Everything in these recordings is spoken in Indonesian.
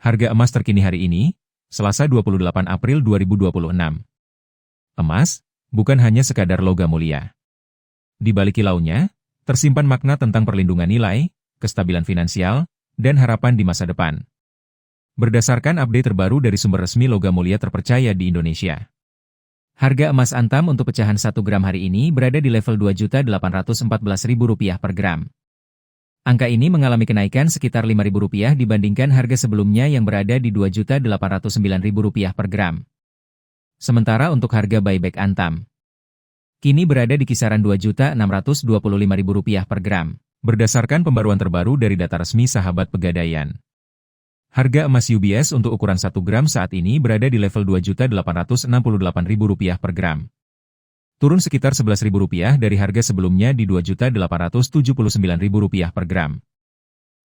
Harga emas terkini hari ini, Selasa 28 April 2026. Emas, bukan hanya sekadar logam mulia. Di balik kilaunya, tersimpan makna tentang perlindungan nilai, kestabilan finansial, dan harapan di masa depan. Berdasarkan update terbaru dari sumber resmi logam mulia terpercaya di Indonesia. Harga emas antam untuk pecahan 1 gram hari ini berada di level Rp2.814.000 per gram. Angka ini mengalami kenaikan sekitar Rp5.000 dibandingkan harga sebelumnya yang berada di Rp2.809.000 per gram. Sementara untuk harga buyback antam, kini berada di kisaran Rp2.625.000 per gram, berdasarkan pembaruan terbaru dari data resmi Sahabat Pegadaian. Harga emas UBS untuk ukuran 1 gram saat ini berada di level Rp2.868.000 per gram. Turun sekitar Rp11.000 dari harga sebelumnya di Rp2.879.000 per gram.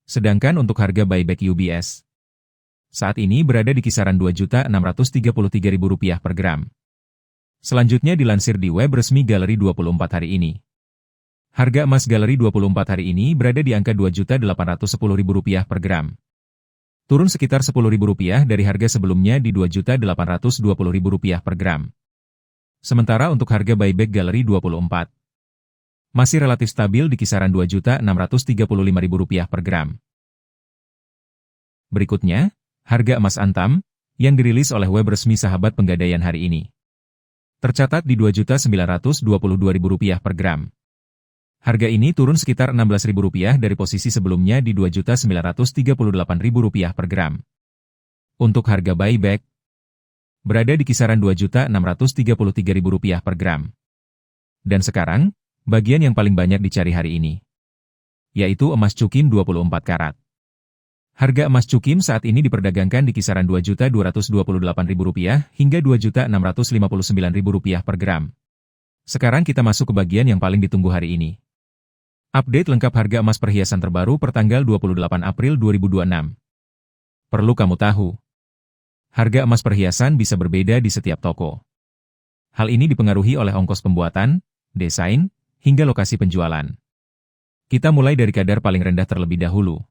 Sedangkan untuk harga buyback UBS, saat ini berada di kisaran Rp2.633.000 per gram. Selanjutnya dilansir di web resmi Galeri 24 hari ini. Harga emas Galeri 24 hari ini berada di angka Rp2.810.000 per gram. Turun sekitar Rp10.000 dari harga sebelumnya di Rp2.820.000 per gram. Sementara untuk harga buyback Galeri 24, masih relatif stabil di kisaran Rp2.635.000 per gram. Berikutnya, harga emas antam, yang dirilis oleh web resmi Sahabat Pegadaian hari ini, tercatat di Rp2.922.000 per gram. Harga ini turun sekitar Rp16.000 dari posisi sebelumnya di Rp2.938.000 per gram. Untuk harga buyback, berada di kisaran Rp2.633.000 per gram. Dan sekarang, bagian yang paling banyak dicari hari ini, yaitu emas cukim 24 karat. Harga emas cukim saat ini diperdagangkan di kisaran Rp2.228.000 hingga Rp2.659.000 per gram. Sekarang kita masuk ke bagian yang paling ditunggu hari ini. Update lengkap harga emas perhiasan terbaru pertanggal 28 April 2026. Perlu kamu tahu, harga emas perhiasan bisa berbeda di setiap toko. Hal ini dipengaruhi oleh ongkos pembuatan, desain, hingga lokasi penjualan. Kita mulai dari kadar paling rendah terlebih dahulu.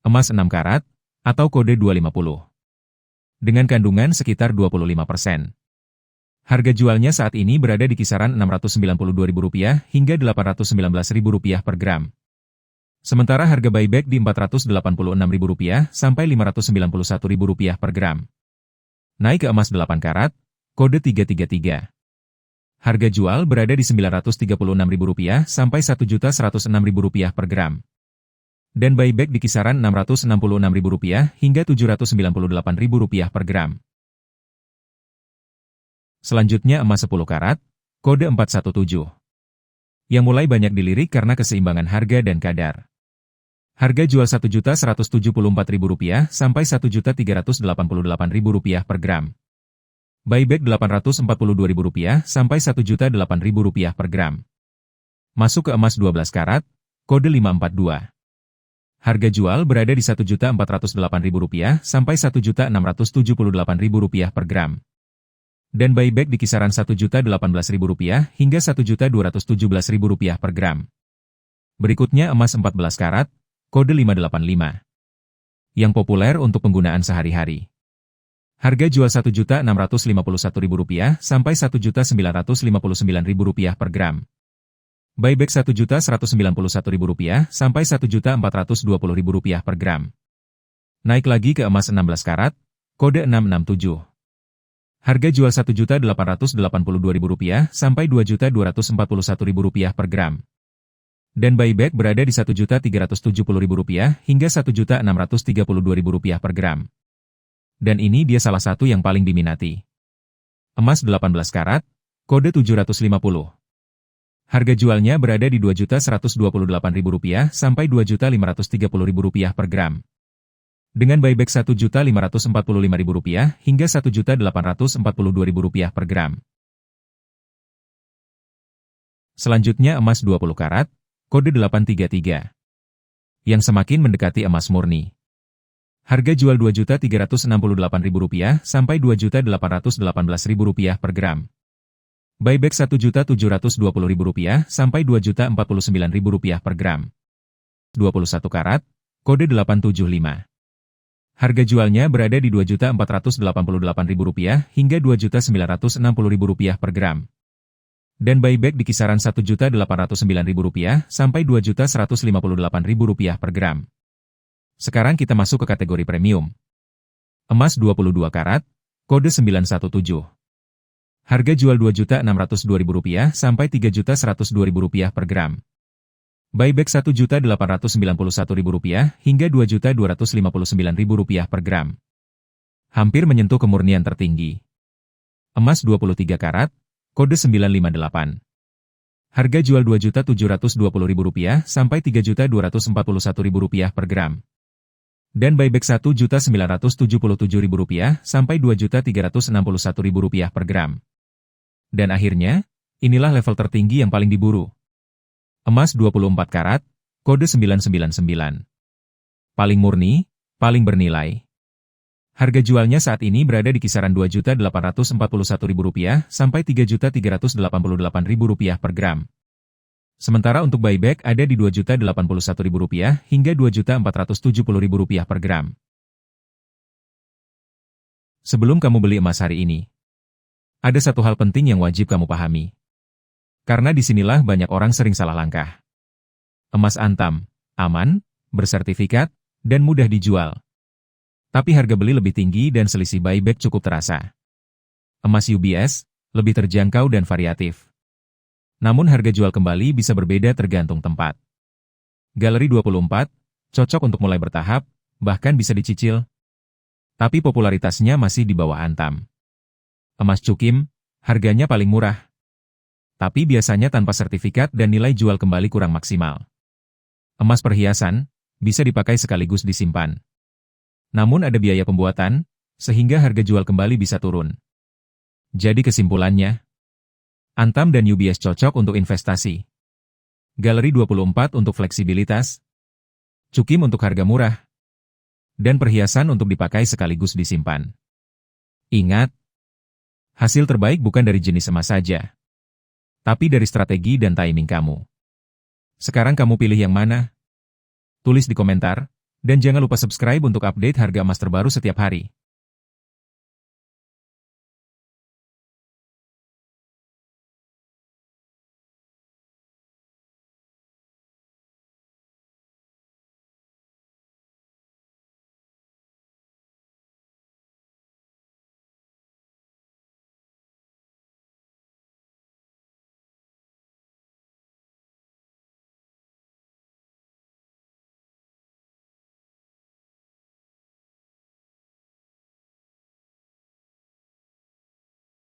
Emas 6 karat, atau kode 250. Dengan kandungan sekitar 25%. Harga jualnya saat ini berada di kisaran Rp692.000 hingga Rp819.000 per gram. Sementara harga buyback di Rp486.000 sampai Rp591.000 per gram. Naik ke emas 8 karat, kode 333. Harga jual berada di Rp936.000 sampai Rp1.106.000 per gram. Dan buyback di kisaran Rp666.000 hingga Rp798.000 per gram. Selanjutnya emas 10 karat, kode 417. Yang mulai banyak dilirik karena keseimbangan harga dan kadar. Harga jual Rp1.174.000 sampai Rp1.388.000 per gram. Buyback Rp842.000 sampai Rp1.008.000 per gram. Masuk ke emas 12 karat, kode 542. Harga jual berada di Rp1.408.000 sampai Rp1.678.000 per gram. Dan buyback di kisaran Rp1.018.000 hingga Rp1.217.000 per gram. Berikutnya emas 14 karat, kode 585. Yang populer untuk penggunaan sehari-hari. Harga jual Rp1.651.000 sampai Rp1.959.000 per gram. Buyback Rp1.191.000 sampai Rp1.420.000 per gram. Naik lagi ke emas 16 karat, kode 667. Harga jual Rp1.882.000 sampai Rp2.241.000 per gram. Dan buyback berada di Rp1.370.000 hingga Rp1.632.000 per gram. Dan ini dia salah satu yang paling diminati. Emas 18 karat, kode 750. Harga jualnya berada di Rp2.128.000 sampai Rp2.530.000 per gram. Dengan buyback Rp1.545.000 hingga Rp1.842.000 per gram. Selanjutnya emas 20 karat, kode 833. Yang semakin mendekati emas murni. Harga jual Rp2.368.000 sampai Rp2.818.000 per gram. Buyback Rp1.720.000 sampai Rp2.049.000 per gram. 21 karat, kode 875. Harga jualnya berada di Rp2.488.000 hingga Rp2.960.000 per gram. Dan buyback di kisaran Rp1.809.000 sampai Rp2.158.000 per gram. Sekarang kita masuk ke kategori premium. Emas 22 karat, kode 917. Harga jual Rp2.602.000 sampai Rp3.102.000 per gram. Buyback Rp1.891.000 hingga Rp2.259.000 per gram. Hampir menyentuh kemurnian tertinggi. Emas 23 karat, kode 958. Harga jual Rp2.720.000 sampai Rp3.241.000 per gram. Dan buyback Rp1.977.000 sampai Rp2.361.000 per gram. Dan akhirnya, inilah level tertinggi yang paling diburu. Emas 24 karat, kode 999. Paling murni, paling bernilai. Harga jualnya saat ini berada di kisaran Rp2.841.000 sampai Rp3.388.000 per gram. Sementara untuk buyback ada di Rp2.081.000 hingga Rp2.470.000 per gram. Sebelum kamu beli emas hari ini, ada satu hal penting yang wajib kamu pahami. Karena disinilah banyak orang sering salah langkah. Emas Antam, aman, bersertifikat, dan mudah dijual. Tapi harga beli lebih tinggi dan selisih buyback cukup terasa. Emas UBS, lebih terjangkau dan variatif. Namun harga jual kembali bisa berbeda tergantung tempat. Galeri 24, cocok untuk mulai bertahap, bahkan bisa dicicil. Tapi popularitasnya masih di bawah Antam. Emas Cukim, harganya paling murah. Tapi biasanya tanpa sertifikat dan nilai jual kembali kurang maksimal. Emas perhiasan, bisa dipakai sekaligus disimpan. Namun ada biaya pembuatan, sehingga harga jual kembali bisa turun. Jadi kesimpulannya, Antam dan UBS cocok untuk investasi. Galeri 24 untuk fleksibilitas. Cukim untuk harga murah. Dan perhiasan untuk dipakai sekaligus disimpan. Ingat, hasil terbaik bukan dari jenis emas saja, tapi dari strategi dan timing kamu. Sekarang kamu pilih yang mana? Tulis di komentar, dan jangan lupa subscribe untuk update harga emas terbaru setiap hari.